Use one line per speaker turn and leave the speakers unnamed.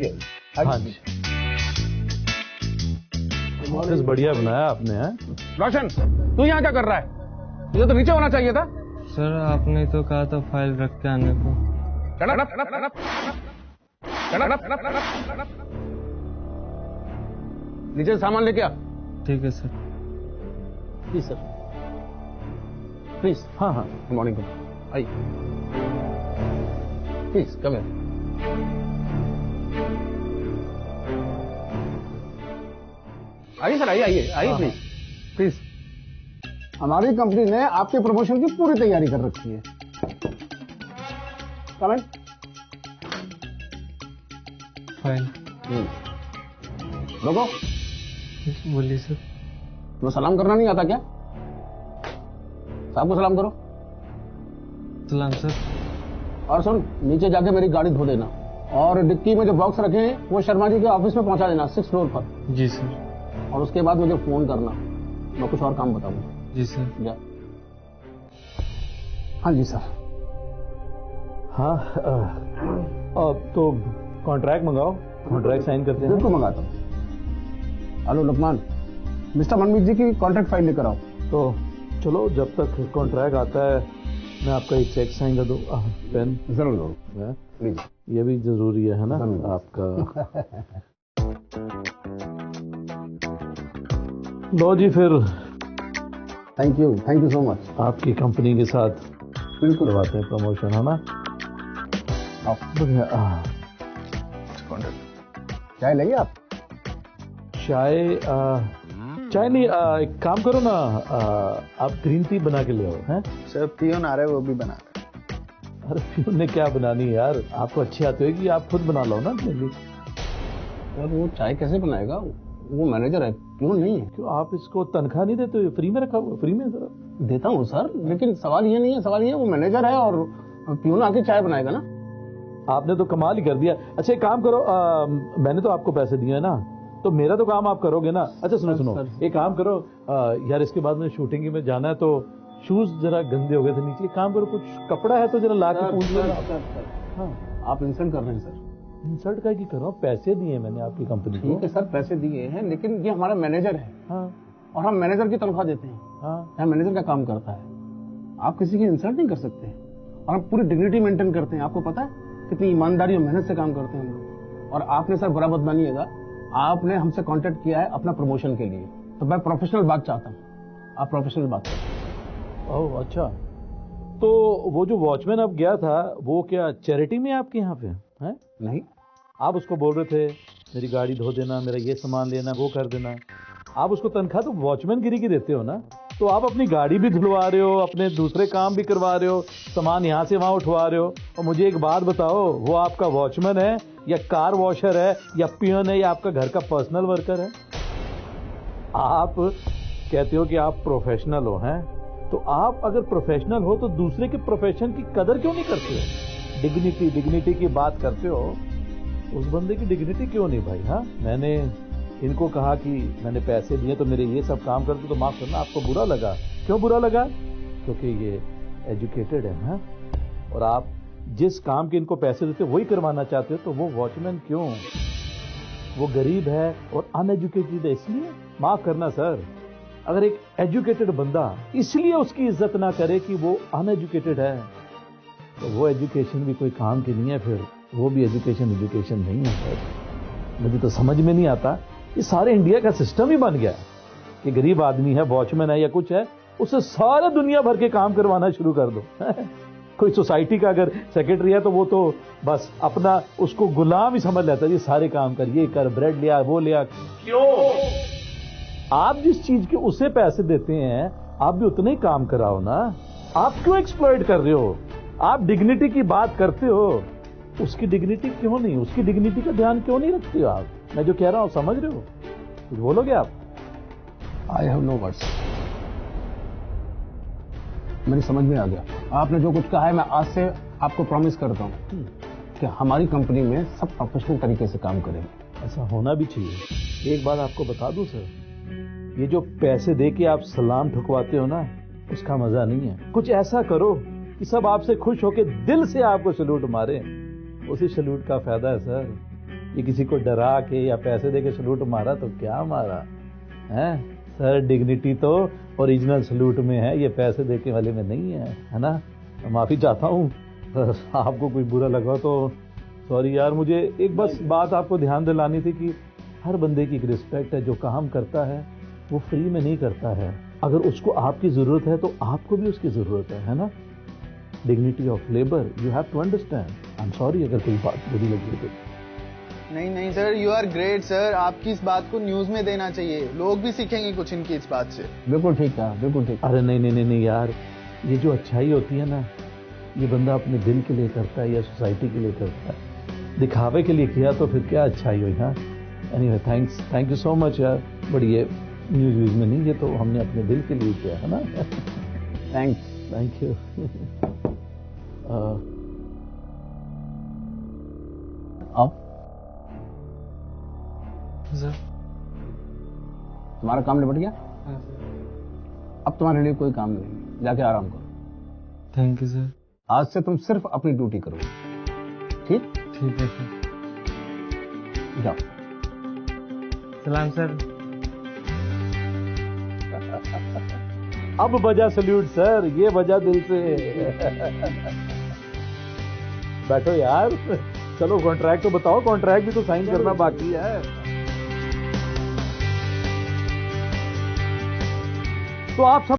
हाँ जी, ऑफिस बढ़िया बनाया आपने। है
रोशन, तू यहाँ क्या कर रहा है? तुझे तो नीचे होना चाहिए था।
सर आपने तो कहा था फाइल रख के आने को।
नीचे से सामान लेके आ।
ठीक है सर।
Ji sir,
please.
हाँ हाँ,
गुड मॉर्निंग। आइए प्लीज कम हियर। आइए सर, आइए आइए आइए, प्लीज प्लीज। हमारी कंपनी ने आपके प्रमोशन की पूरी तैयारी कर रखी है। कमेंट।
फाइल
लोगो,
बोलिए सर।
तुम्हें सलाम करना नहीं आता क्या? साहब को सलाम करो।
सलाम सर।
और सुन, नीचे जाके मेरी गाड़ी धो देना और डिक्की में जो बॉक्स रखे हैं वो शर्मा जी के ऑफिस में पहुंचा देना, 6th फ्लोर पर।
जी सर।
और उसके बाद मुझे फोन करना, मैं कुछ और काम बताऊंगा।
जी सर।
जा। हाँ जी सर।
हाँ अब तो कॉन्ट्रैक्ट मंगाओ, कॉन्ट्रैक्ट साइन करते हैं।
बिल्कुल मंगाता हूँ। हेलो लुकमान, मिस्टर मनमीत जी की कॉन्ट्रैक्ट फाइल लेकर आओ।
तो चलो, जब तक कॉन्ट्रैक्ट आता है मैं आपका एक चेक साइन कर दूँ। पेन
जरूर जरूर, लीजिए।
ये भी जरूरी है ना आपका। लो जी फिर,
थैंक यू सो मच।
आपकी कंपनी के साथ
बिल्कुल
करवाते हैं प्रमोशन, है ना।
आओ। चाय लेंगे आप?
चाय नहीं, एक काम करो ना, आप ग्रीन टी बना के ले आओ। हैं
सर पियोन आ रहा है, वो भी बना रहा है।
अरे पियून ने क्या बनानी है यार, आपको अच्छी आती होगी, आप खुद बना लो ना अपने लिए।
और वो चाय कैसे बनाएगा? वो मैनेजर है, पियून नहीं है।
क्यों आप इसको तनख्वाह नहीं देते? फ्री में रखा हुआ? फ्री में सर
देता हूँ सर, लेकिन सवाल ये नहीं है। सवाल ये वो मैनेजर है और पियून आके चाय बनाएगा ना।
आपने तो कमाल ही कर दिया। अच्छा एक काम करो, मैंने तो आपको पैसे दिए हैं ना, तो मेरा तो काम आप करोगे ना। अच्छा सुनो, एक काम करो यार, इसके बाद में शूटिंग में जाना है तो शूज जरा गंदे हो गए थे नीचे। एक काम करो, कुछ कपड़ा है तो जरा ला के पूछ लो।
हाँ, आप इंसल्ट कर रहे हैं सर।
इंसल्ट का की कर रहा हूँ, पैसे दिए मैंने आपकी कंपनी को।
ठीक है सर, पैसे दिए हैं, लेकिन ये हमारा मैनेजर है।
हाँ,
और हम मैनेजर की तनख्वाह देते हैं।
हाँ,
यहाँ मैनेजर का काम करता है। आप किसी की इंसल्ट नहीं कर सकते। और हम पूरी डिग्निटी मेंटेन करते हैं। आपको पता है कितनी ईमानदारी और मेहनत से काम करते हैं हम लोग। और आपने सर बुरा मत मानिएगा, आपने हमसे कांटेक्ट किया है अपना प्रमोशन के लिए, तो मैं प्रोफेशनल बात चाहता हूँ। आप प्रोफेशनल बात करें।
ओह अच्छा, तो वो जो वॉचमैन अब गया था वो क्या चैरिटी में आपके यहाँ पे है?
नहीं,
आप उसको बोल रहे थे मेरी गाड़ी धो देना, मेरा ये सामान लेना, वो कर देना। आप उसको तनख्वाह तो वॉचमैन गिरी की देते हो ना, तो आप अपनी गाड़ी भी धुलवा रहे हो, अपने दूसरे काम भी करवा रहे हो, सामान यहाँ से वहाँ उठवा रहे हो। और मुझे एक बात बताओ, वो आपका वॉचमैन है या कार वॉशर है या पियन है या आपका घर का पर्सनल वर्कर है? आप कहते हो कि आप प्रोफेशनल हो, हैं तो आप अगर प्रोफेशनल हो तो दूसरे के प्रोफेशन की कदर क्यों नहीं करते हो? डिग्निटी की बात करते हो, उस बंदे की डिग्निटी क्यों नहीं भाई? हाँ, मैंने इनको कहा कि मैंने पैसे दिए तो मेरे ये सब काम कर दो, तो माफ करना आपको बुरा लगा। क्यों बुरा लगा? क्योंकि ये एजुकेटेड है। हाँ, और आप जिस काम के इनको पैसे देते हो वही करवाना चाहते हो, तो वो वॉचमैन क्यों? वो गरीब है और अनएजुकेटेड है, इसलिए। माफ करना सर, अगर एक एजुकेटेड बंदा इसलिए उसकी इज्जत ना करे कि वो अनएजुकेटेड है, तो वो एजुकेशन भी कोई काम की नहीं है, फिर वो भी एजुकेशन नहीं है सर। मुझे तो समझ में नहीं आता, ये सारे इंडिया का सिस्टम ही बन गया कि गरीब आदमी है, वॉचमैन है या कुछ है, उससे सारे दुनिया भर के काम करवाना शुरू कर दो। कोई सोसाइटी का अगर सेक्रेटरी है तो वो तो बस अपना उसको गुलाम ही समझ लेता है, ये सारे काम कर, ये कर, ब्रेड लिया, वो लिया। क्यों? आप जिस चीज के उसे पैसे देते हैं आप भी उतने ही काम कराओ ना। आप क्यों एक्सप्लॉइट कर रहे हो? आप डिग्निटी की बात करते हो, उसकी डिग्निटी क्यों नहीं, उसकी डिग्निटी का ध्यान क्यों नहीं रखते हो आप? मैं जो कह रहा हूं समझ रहे हो? कुछ बोलोगे आप?
I have no words. मेरी समझ में आ गया आपने जो कुछ कहा है। मैं आज से आपको प्रॉमिस करता हूं कि हमारी कंपनी में सब प्रोफेशनल तरीके से काम करेंगे।
ऐसा होना भी चाहिए। एक बात आपको बता दूं सर, ये जो पैसे दे के आप सलाम ठुकवाते हो ना, उसका मजा नहीं है। कुछ ऐसा करो कि सब आपसे खुश होकर दिल से आपको सैल्यूट मारे, उसी सैल्यूट का फायदा है सर। ये किसी को डरा के या पैसे दे के सलूट मारा तो क्या मारा है सर। डिग्निटी तो ओरिजिनल सलूट में है, ये पैसे देके वाले में नहीं है ना। माफी चाहता हूँ, आपको कोई बुरा लगा तो सॉरी यार। मुझे एक बस बात आपको ध्यान दिलानी थी कि हर बंदे की एक रिस्पेक्ट है। जो काम करता है वो फ्री में नहीं करता है। अगर उसको आपकी जरूरत है तो आपको भी उसकी जरूरत है ना। Dignity of labour you have to understand. I am sorry अगर कोई बात बुरी लगी तो।
नहीं नहीं sir, you are great sir. आपकी इस बात को न्यूज में देना चाहिए, लोग भी सीखेंगे कुछ इनकी इस बात से।
बिल्कुल ठीक है, बिल्कुल ठीक।
अरे नहीं यार, ये जो अच्छाई होती है ना, ये बंदा अपने दिल के लिए करता है या सोसाइटी के लिए करता है। दिखावे के लिए किया तो फिर क्या अच्छाई हुई। हाँ anyway thank you so much यार। बट ये न्यूज व्यूज में नहीं, ये तो हमने अपने दिल के लिए किया है ना। Thank you.
अब
सर।
तुम्हारा काम निपट गया,
हाँ सर।
अब तुम्हारे लिए कोई काम नहीं, जाके आराम करो।
Thank you sir.
आज से तुम सिर्फ अपनी ड्यूटी करो, ठीक?
ठीक है सर।
जाओ।
सलाम सर।
अब बजा सल्यूट सर, ये बजा दिल से। बैठो यार, चलो कॉन्ट्रैक्ट तो बताओ, कॉन्ट्रैक्ट भी तो साइन करना बाकी है। तो आप सब